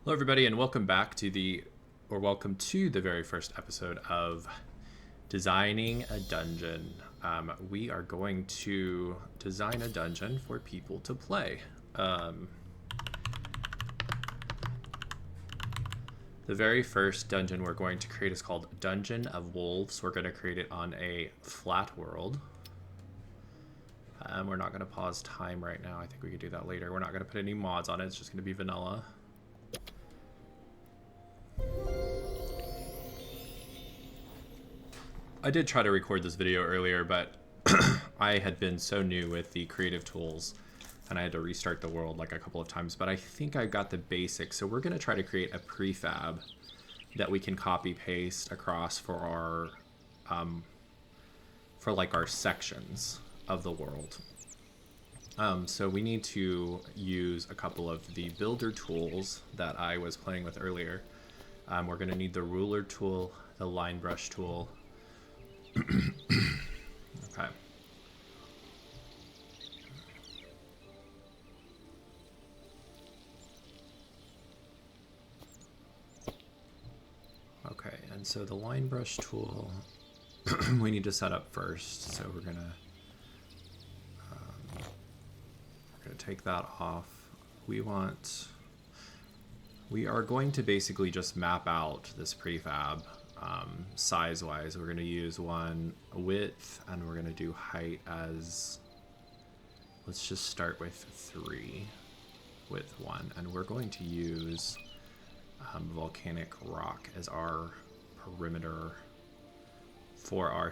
Hello, everybody, and welcome back to welcome to the very first episode of Designing a Dungeon. We are going to design a dungeon for people to play. The very first dungeon we're going to create is called Dungeon of Wolves. We're going to create it on a flat world. We're not going to pause time right now. I think we could do that later. We're not going to put any mods on it. It's just going to be vanilla. I did try to record this video earlier, but I had been so new with the creative tools and I had to restart the world like a couple of times, but I think I got the basics. So we're going to try to create a prefab that we can copy paste across for our our sections of the world. So we need to use a couple of the builder tools that I was playing with earlier. We're going to need the ruler tool, the line brush tool. Okay. Okay, and so the line brush tool we need to set up first. So we're gonna take that off. We are going to basically just map out this prefab. Size-wise, we're going to use one width, and we're going to do height as, let's just start with 3, width 1, and we're going to use volcanic rock as our perimeter for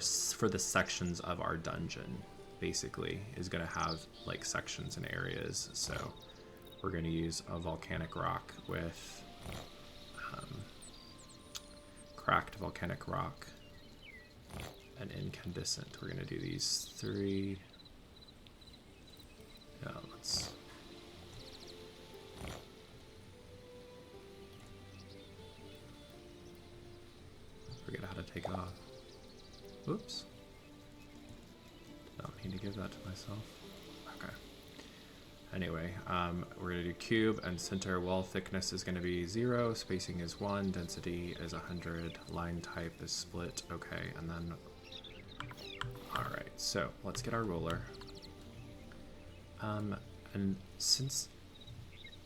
the sections of our dungeon. Basically, is going to have like sections and areas. So we're going to use a volcanic rock with cracked volcanic rock and incandescent. We're going to do these 3. Yeah, let's forget how to take it off. Oops. Don't need to give that to myself. Okay. Anyway, we're going to do cube, and center wall thickness is going to be 0, spacing is 1, density is 100, line type is split. Okay, and then, alright, so let's get our ruler. And since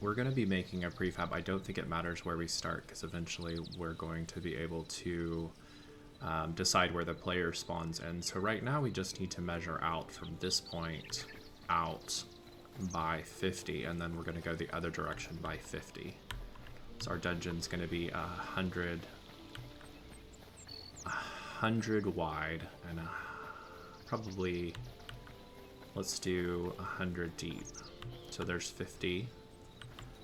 we're going to be making a prefab, I don't think it matters where we start, because eventually we're going to be able to decide where the player spawns in. So right now we just need to measure out from this point out by 50, and then we're going to go the other direction by 50. So our dungeon's going to be 100 wide, and probably, let's do 100 deep. So there's 50.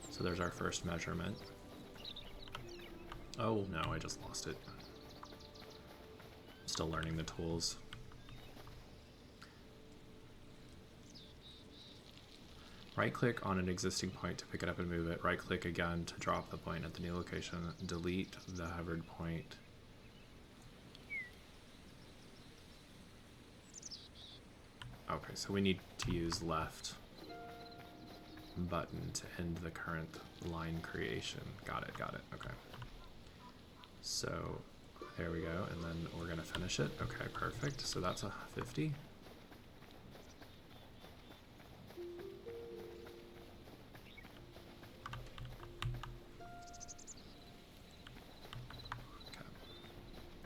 So there's our first measurement. Oh no, I just lost it. I'm still learning the tools. Right-click on an existing point to pick it up and move it. Right-click again to drop the point at the new location. Delete the hovered point. Okay, so we need to use left button to end the current line creation. Got it, okay. So there we go, and then we're gonna finish it. Okay, perfect. So that's a 50.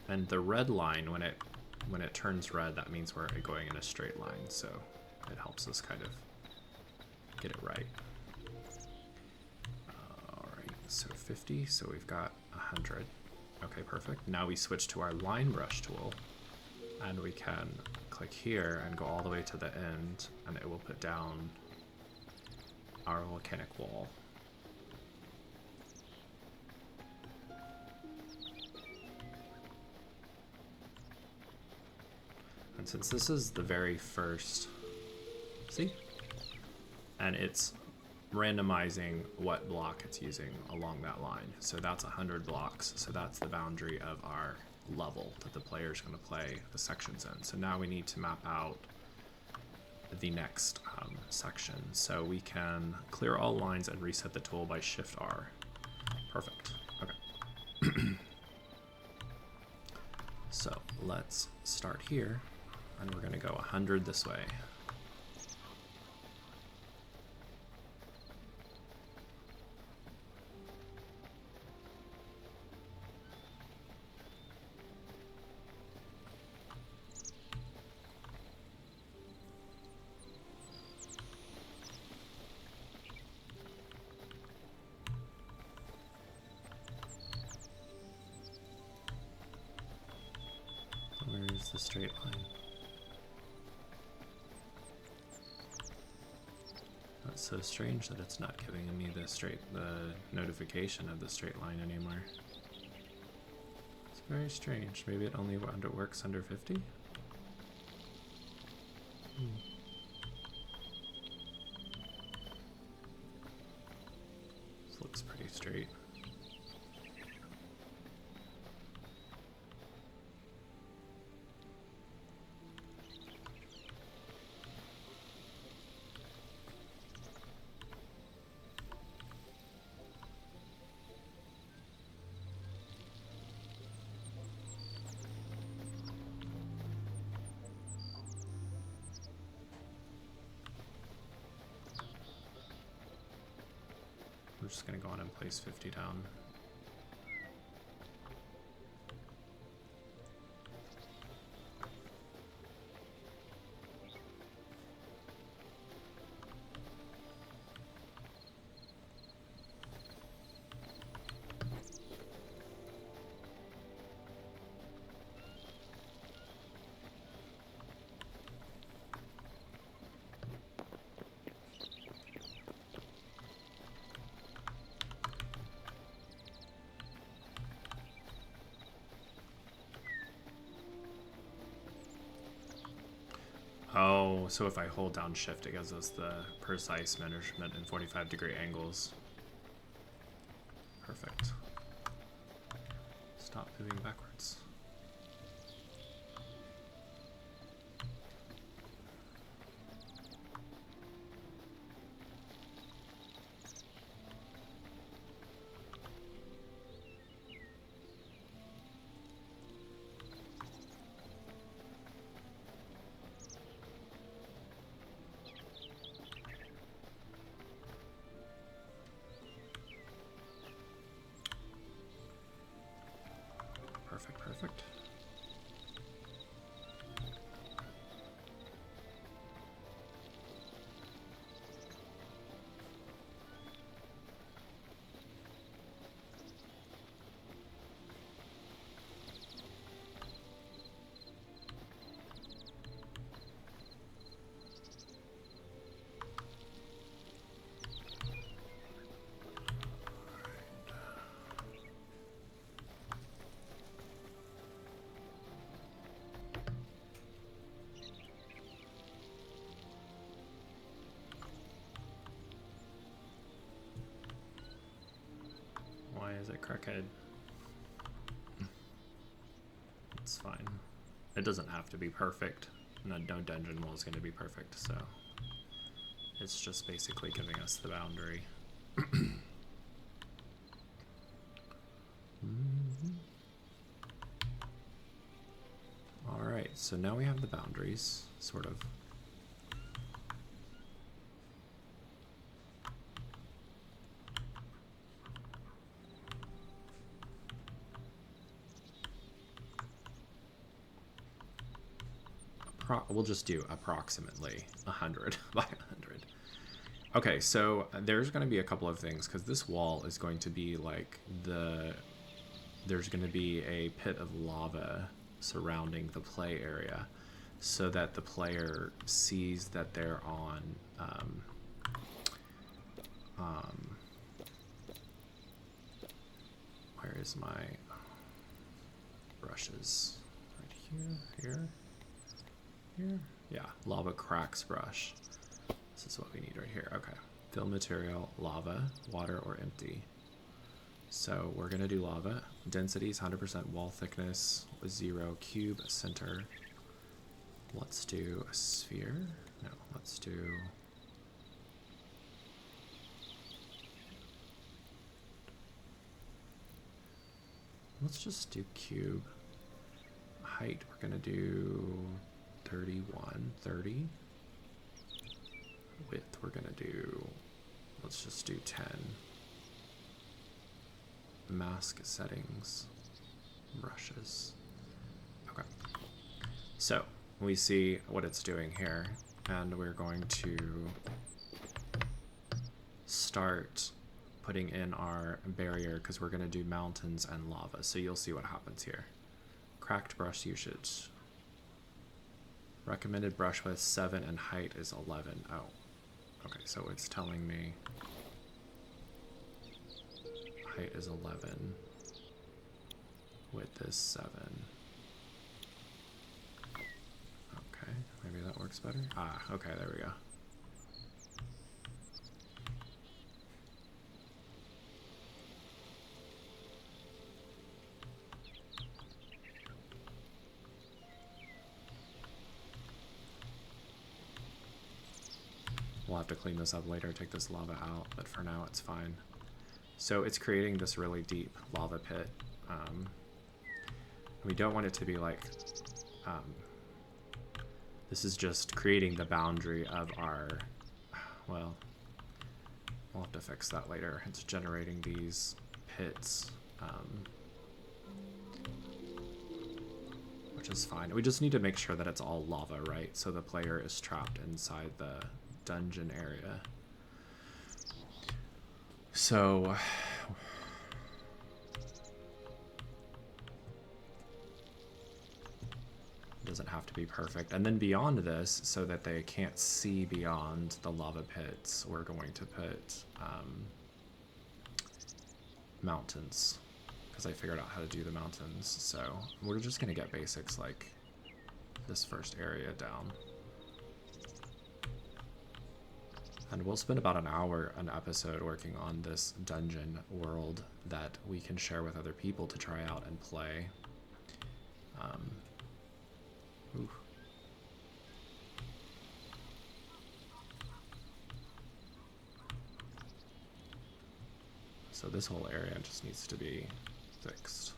And the red line, when it turns red, that means we're going in a straight line, so it helps us kind of get it right. Alright, so 50, so we've got 100. Okay, perfect. Now we switch to our line brush tool, and we can click here and go all the way to the end, and it will put down our volcanic wall. And since this is the very first, see? And it's randomizing what block it's using along that line. So that's 100 blocks. So that's the boundary of our level that the player is going to play the sections in. So now we need to map out the next section. So we can clear all lines and reset the tool by Shift R. Perfect. Okay. So let's start here, and we're going to go 100 this way. Where's the straight line? That's so strange that it's not giving me the notification of the straight line anymore. It's very strange. Maybe it only works under 50? This looks pretty straight. We're just going to go on and place 50 down. Oh, so if I hold down shift, it gives us the precise measurement in 45-degree angles. Perfect. Stop moving backwards. Perfect. Why is it crooked? It's fine. It doesn't have to be perfect. No dungeon wall is going to be perfect, so it's just basically giving us the boundary. Alright, so now we have the boundaries, sort of. We'll just do approximately 100 by 100. Okay, so there's going to be a couple of things, because this wall is going to be like there's going to be a pit of lava surrounding the play area, so that the player sees that they're on where is my brushes? Right here. Yeah, lava cracks brush. This is what we need right here. Okay, fill material, lava, water, or empty. So we're gonna do lava. Densities 100%, wall thickness 0, cube, center. Let's do a sphere. No, let's do let's just do cube. Height, we're gonna do 31, 30. Width, we're gonna do, let's just do 10. Mask settings, brushes. Okay. So we see what it's doing here, and we're going to start putting in our barrier because we're going to do mountains and lava. So you'll see what happens here. Cracked brush usage. Recommended brush width 7 and height is 11. Oh, okay. So it's telling me height is 11. Width is 7. Okay, maybe that works better. Ah, okay, there we go. We'll have to clean this up later, take this lava out, but for now it's fine. So it's creating this really deep lava pit. We don't want it to be like, this is just creating the boundary of our, well, we'll have to fix that later. It's generating these pits, which is fine. We just need to make sure that it's all lava, right? So the player is trapped inside the dungeon area. So it doesn't have to be perfect. And then beyond this, so that they can't see beyond the lava pits, we're going to put mountains, because I figured out how to do the mountains. So we're just going to get basics like this first area down. And we'll spend about an hour an episode working on this dungeon world that we can share with other people to try out and play. Ooh. So this whole area just needs to be fixed.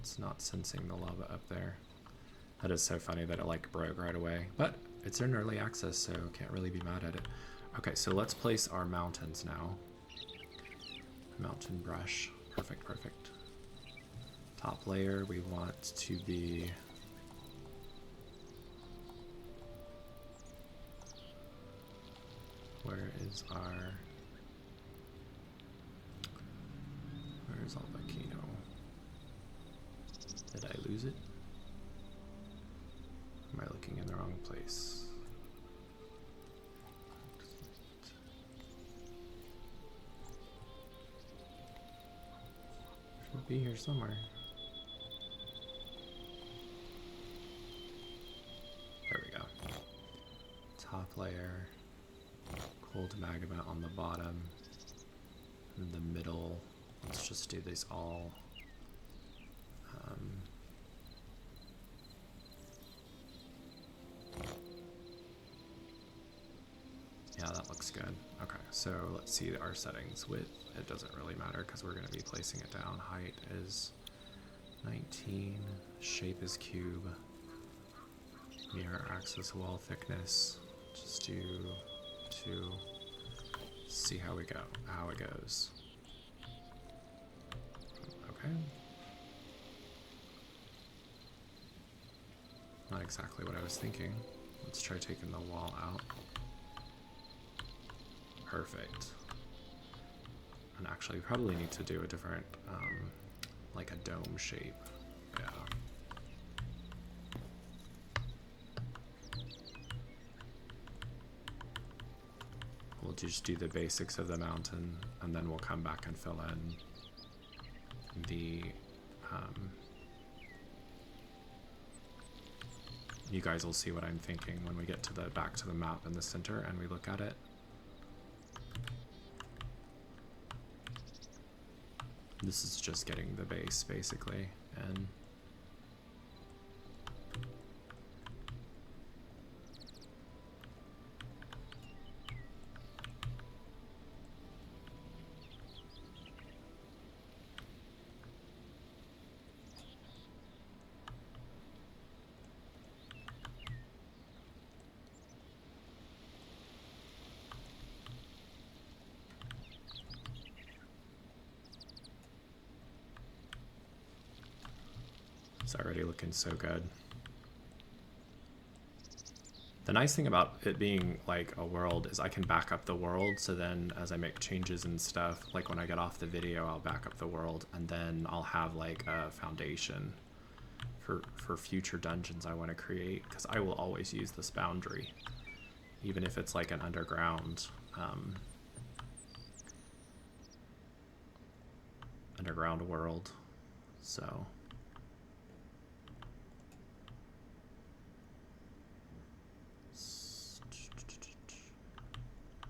It's not sensing the lava up there. That is so funny that it like broke right away, but it's in early access, so can't really be mad at it. Okay, so let's place our mountains now. Mountain brush, perfect, perfect. Top layer, we want to be where's our volcano? Did I lose it? Am I looking in the wrong place? Should be here somewhere. There we go. Top layer, cold magma on the bottom. In the middle, let's just do these all. Yeah, that looks good. Okay, so let's see our settings. Width, it doesn't really matter because we're going to be placing it down. Height is 19. Shape is cube. Mirror axis wall thickness. Just do 2. See how it goes. Okay. Not exactly what I was thinking. Let's try taking the wall out. Perfect. And actually, probably need to do a different, like a dome shape. Yeah. We'll just do the basics of the mountain, and then we'll come back and fill in the, you guys will see what I'm thinking when we get to the back to the map in the center and we look at it. This is just getting the base, basically, and already looking so good. The nice thing about it being like a world is I can back up the world, so then as I make changes and stuff, like when I get off the video, I'll back up the world, and then I'll have like a foundation for future dungeons I want to create, because I will always use this boundary, even if it's like an underground world. So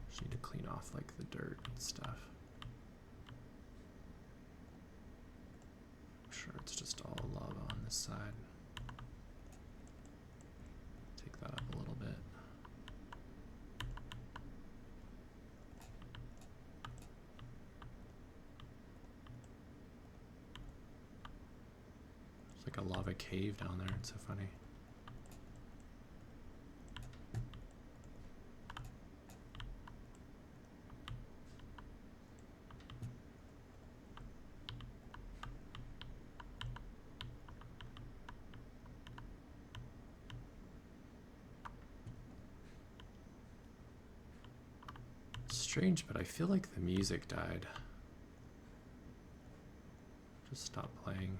just need to clean off like the dirt and stuff. I'm sure it's just all lava on this side. Take that up a little bit. It's like a lava cave down there. It's so funny. Strange, but I feel like the music died. Just stop playing.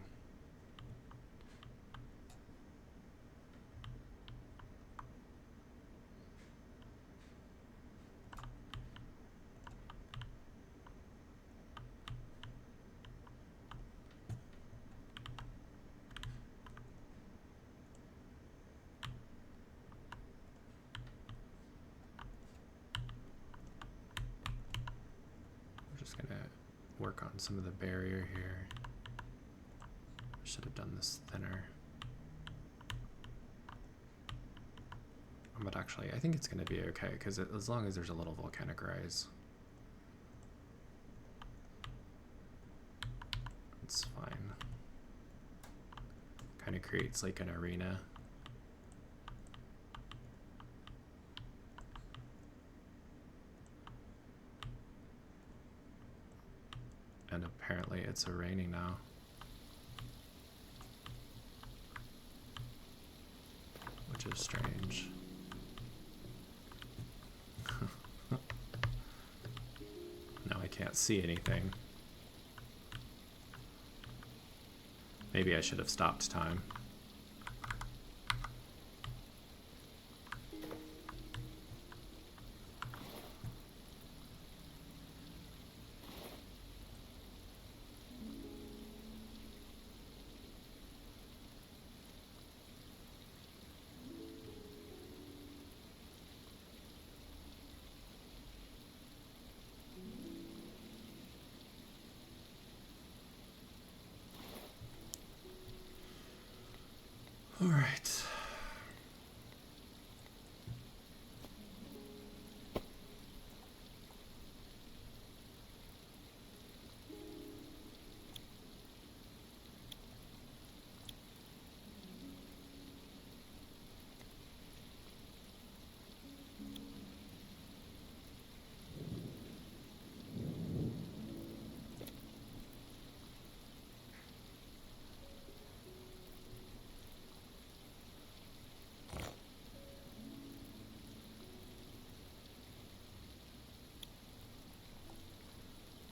Just gonna work on some of the barrier here. Should have done this thinner. But actually, I think it's gonna be okay, because as long as there's a little volcanic rise, it's fine. Kind of creates like an arena. And apparently it's raining now. Which is strange. Now I can't see anything. Maybe I should have stopped time. All right.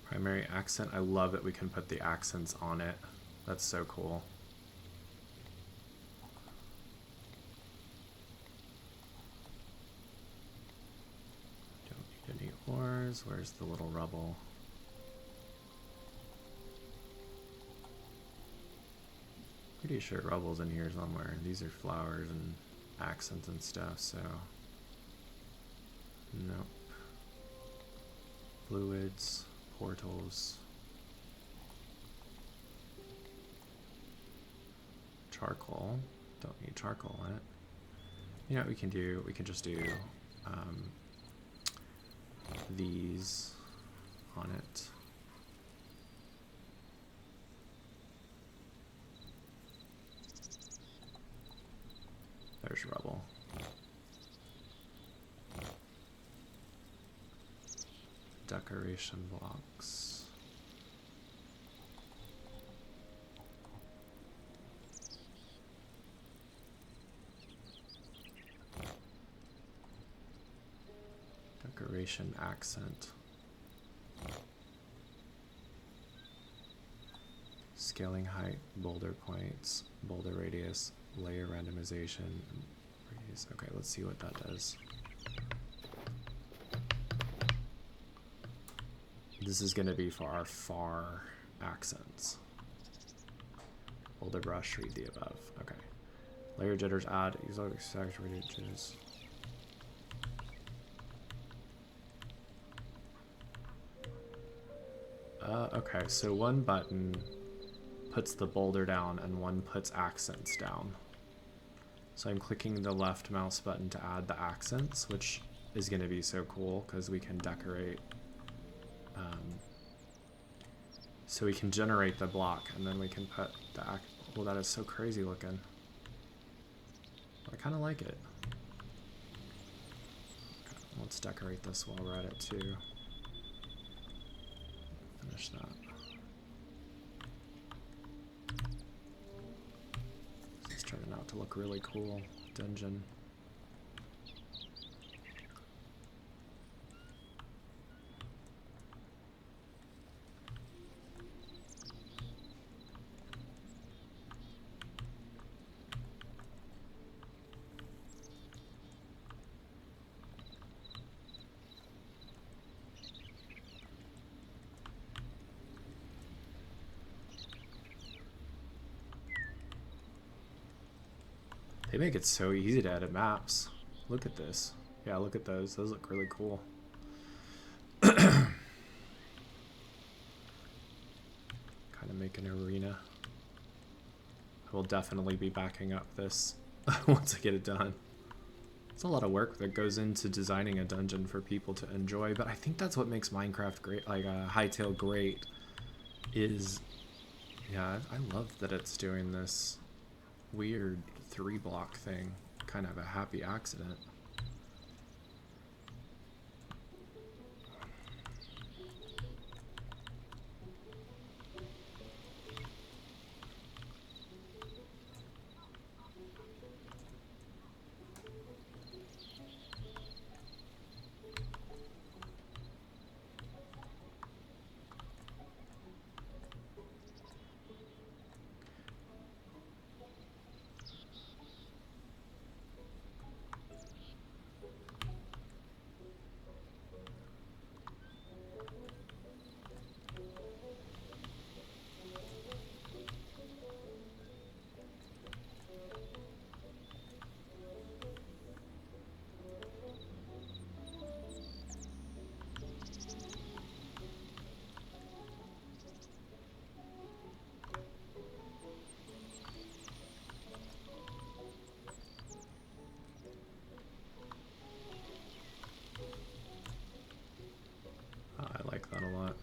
Primary accent. I love that we can put the accents on it. That's so cool. Don't need any ores. Where's the little rubble? Pretty sure rubble's in here somewhere. These are flowers and accents and stuff, so nope. Fluids. Portals, charcoal. Don't need charcoal in it. You know what we can do? We can just do these on it. There's rubble. Decoration blocks. Decoration accent. Scaling height, boulder points, boulder radius, layer randomization, radius. Okay, let's see what that does. This is going to be for our far accents. Boulder brush, read the above. Okay. Layer jitters, add exotic saturated jitters. Okay, so one button puts the boulder down and one puts accents down. So I'm clicking the left mouse button to add the accents, which is going to be so cool because we can decorate. So we can generate the block and then we can put the well, that is so crazy looking. I kind of like it. Okay, let's decorate this while we're at it too. Finish that. This is turning out to look really cool. Dungeon. They make it so easy to edit maps. Look at this. Yeah, look at those. Those look really cool. Kind of make an arena. I will definitely be backing up this once I get it done. It's a lot of work that goes into designing a dungeon for people to enjoy, but I think that's what makes Minecraft great, like Hytale great, is, yeah, I love that it's doing this weird 3-block thing, kind of a happy accident. I like that a lot.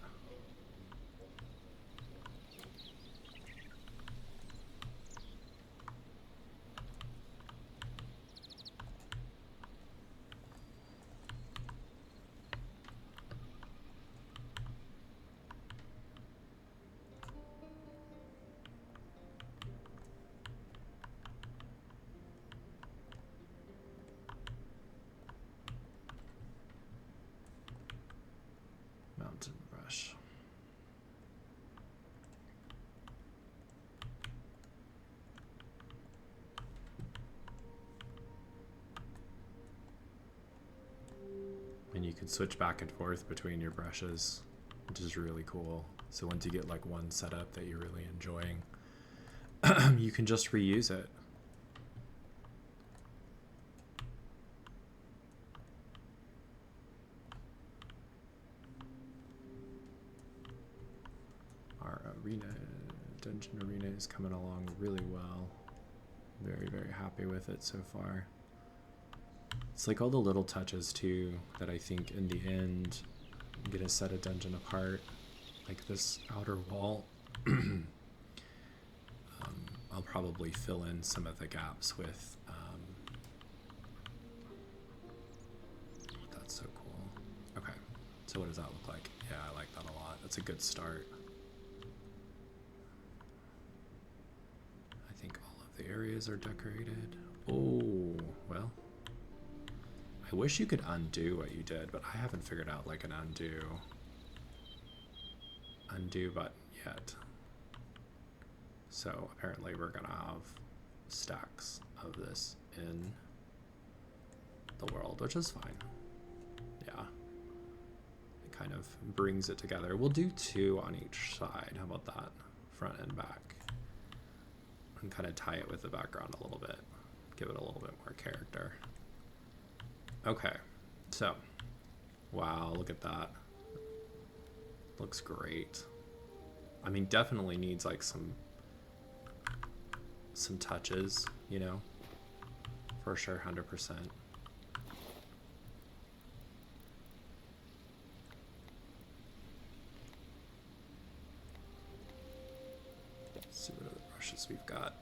Mountain brush. And you can switch back and forth between your brushes, which is really cool. So once you get like one setup that you're really enjoying, you can just reuse it. Our arena, dungeon arena is coming along really well. Very, very happy with it so far. It's like all the little touches too that I think in the end get to set a dungeon apart. Like this outer wall. I'll probably fill in some of the gaps with that's so cool. Okay, so what does that look like? Yeah, I like that a lot. That's a good start. I think all of the areas are decorated. Oh, well, I wish you could undo what you did, but I haven't figured out like an undo button yet. So apparently we're gonna have stacks of this in the world, which is fine. Yeah. It kind of brings it together. We'll do 2 on each side. How about that? Front and back. And kind of tie it with the background a little bit. Give it a little bit more character. Okay. So, wow, look at that. Looks great. I mean, definitely needs like some touches, you know, for sure, 100%. Let's see what other brushes we've got.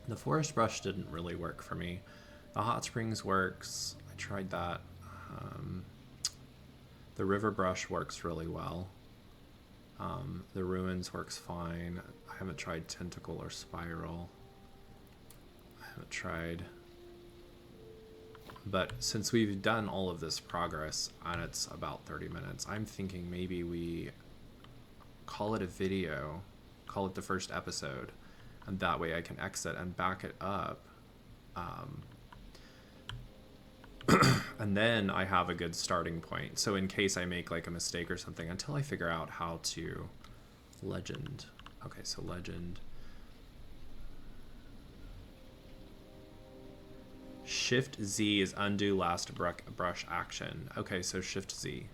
The forest brush didn't really work for me. The hot springs works. I tried that. The river brush works really well. The ruins works fine. I haven't tried tentacle or spiral. I haven't tried. But since we've done all of this progress and it's about 30 minutes, I'm thinking maybe we call it a video, call it the first episode, and that way I can exit and back it up. And then I have a good starting point. So in case I make like a mistake or something, until I figure out how to legend. Okay, so legend. Shift Z is undo last brush action. Okay, so Shift Z.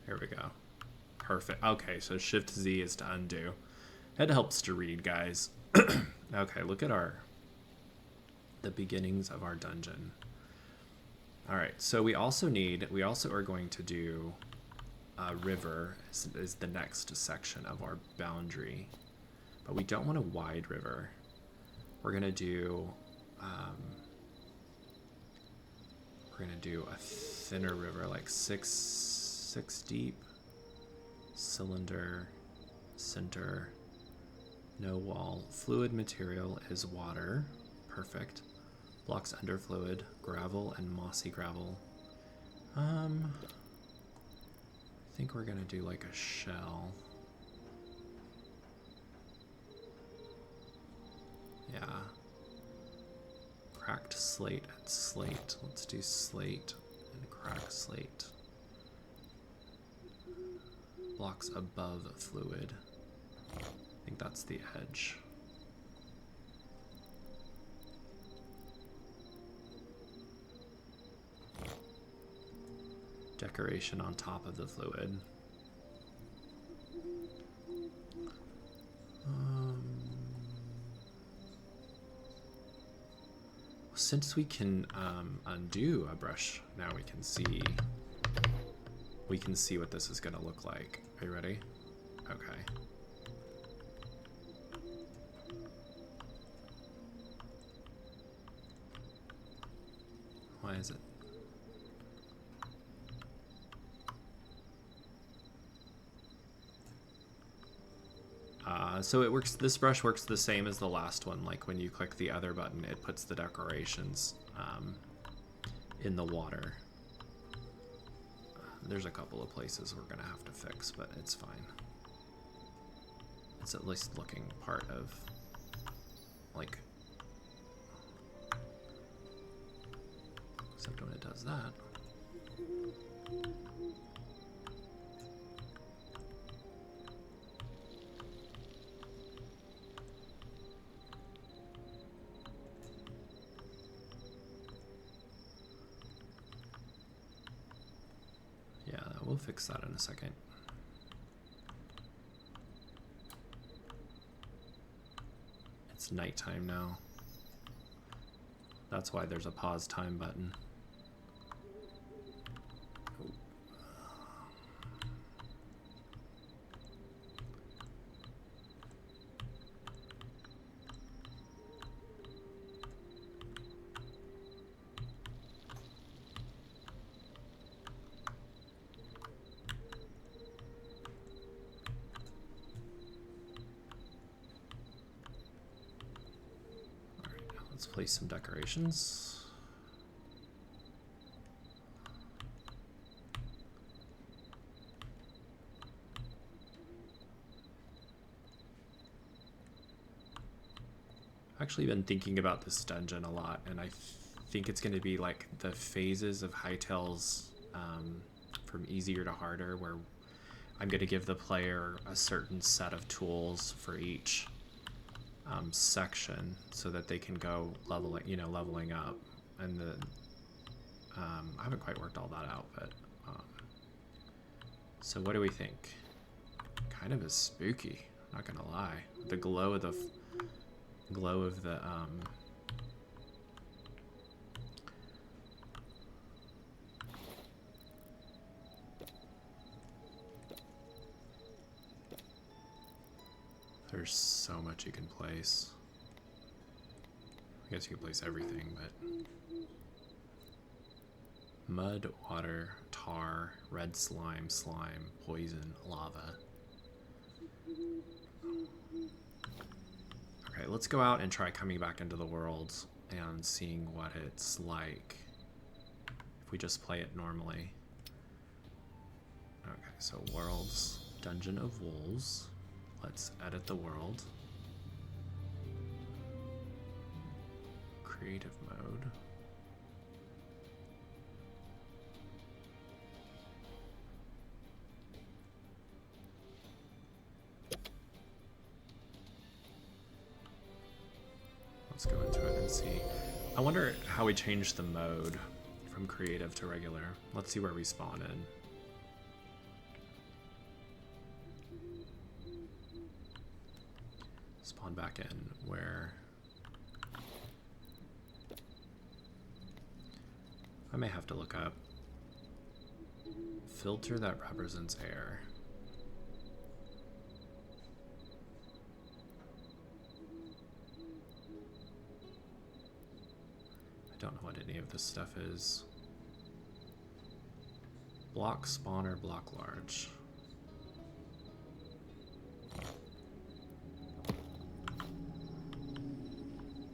Here we go. Perfect. Okay, so Shift Z is to undo. It helps to read, guys. Okay, look at the beginnings of our dungeon. All right, so we also are going to do river is the next section of our boundary, but we don't want a wide river. We're gonna do a thinner river, like six deep. Cylinder, center, no wall. Fluid material is water. Perfect. Blocks under fluid, gravel and mossy gravel. I think we're gonna do like a shell. Yeah. Cracked slate and slate. Let's do slate and cracked slate. Blocks above fluid. I think that's the edge. Decoration on top of the fluid. Since we can undo a brush, now we can see what this is going to look like. Are you ready? Okay. Why is it? So it works. This brush works the same as the last one. Like when you click the other button, it puts the decorations in the water. There's a couple of places we're gonna have to fix, but it's fine. It's at least looking part of, like, except when it does that. Yeah, we'll fix that in a second. It's nighttime now. That's why there's a pause time button. Let's place some decorations. Actually been thinking about this dungeon a lot, and I think it's going to be like the phases of Hytale's from easier to harder, where I'm going to give the player a certain set of tools for each section so that they can go leveling up. And the I haven't quite worked all that out, but so what do we think? Kind of is spooky, not gonna lie. The glow of the there's so much you can place. I guess you can place everything, but mud, water, tar, red slime, poison, lava. Okay, let's go out and try coming back into the world and seeing what it's like if we just play it normally. Okay, so worlds, Dungeon of Wolves. Let's edit the world. Creative mode. Let's go into it and see. I wonder how we change the mode from creative to regular. Let's see where we spawn in. Spawn back in where I may have to look up filter that represents air. I don't know what any of this stuff is. Block spawner, block large.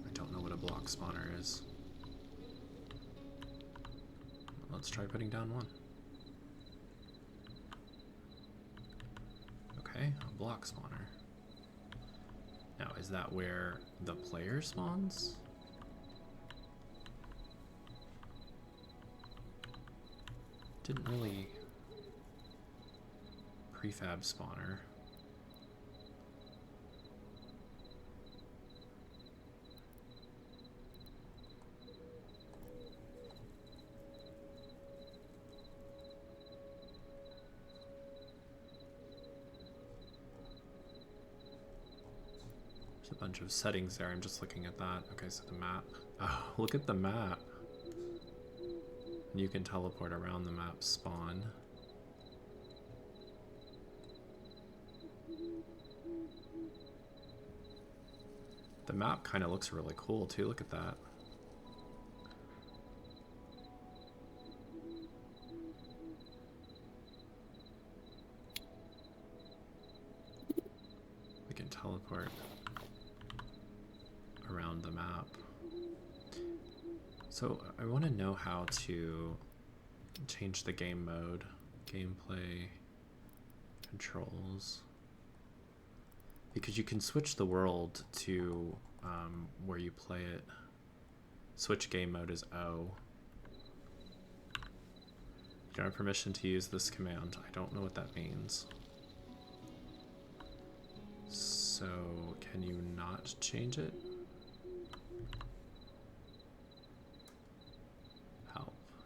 I don't know what a block spawner is. Let's try putting down one. Okay, a block spawner. Now, is that where the player spawns? Didn't really prefab spawner. There's a bunch of settings there. I'm just looking at that. Okay, so the map. Oh, look at the map. You can teleport around the map spawn. The map kind of looks really cool too. Look at that. We can teleport around the map. So I want to know how to change the game mode, gameplay, controls, because you can switch the world to where you play it. Switch game mode is O. You don't have permission to use this command. I don't know what that means. So can you not change it?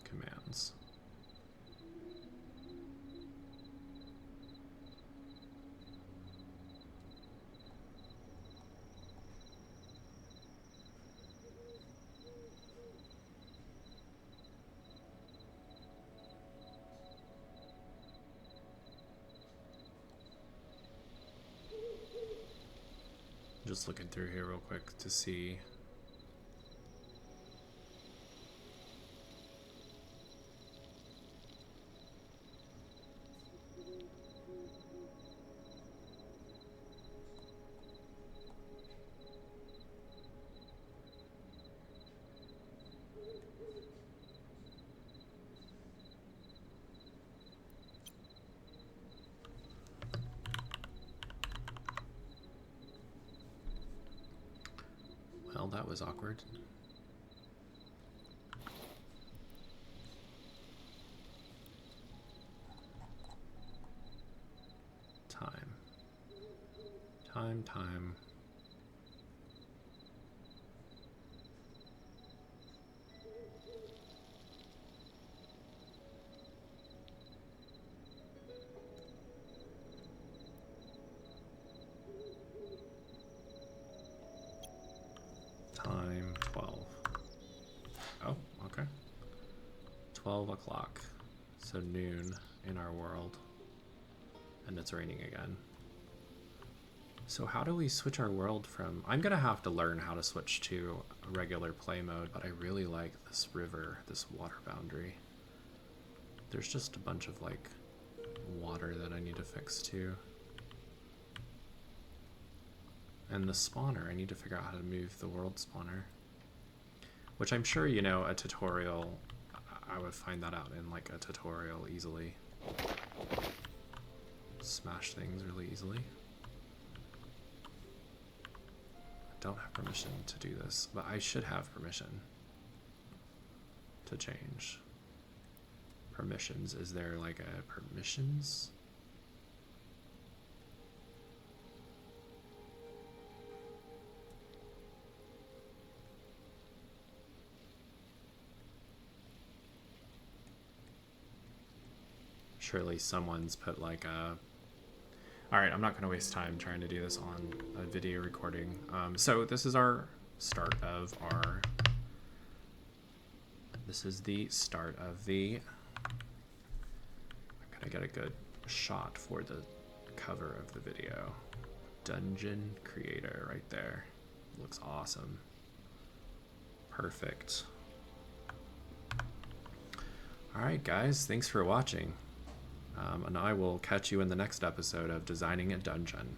Commands. Just looking through here real quick to see. Well, that was awkward. Time. Time. Time 12. Oh, okay. 12 o'clock. So noon in our world. And it's raining again. So how do we switch our world from... I'm going to have to learn how to switch to a regular play mode, but I really like this river, this water boundary. There's just a bunch of, like, water that I need to fix too. And the spawner, I need to figure out how to move the world spawner. Which I'm sure, you know, a tutorial, I would find that out in, like, a tutorial easily. Smash things really easily. Don't have permission to do this, but I should have permission to change. Permissions, is there like a permissions? Surely someone's put like a... Alright, I'm not going to waste time trying to do this on a video recording. So this is our start of our... This is the start of the... I'm going to get a good shot for the cover of the video. Dungeon Creator right there. Looks awesome. Perfect. Alright guys, thanks for watching. And I will catch you in the next episode of Designing a Dungeon.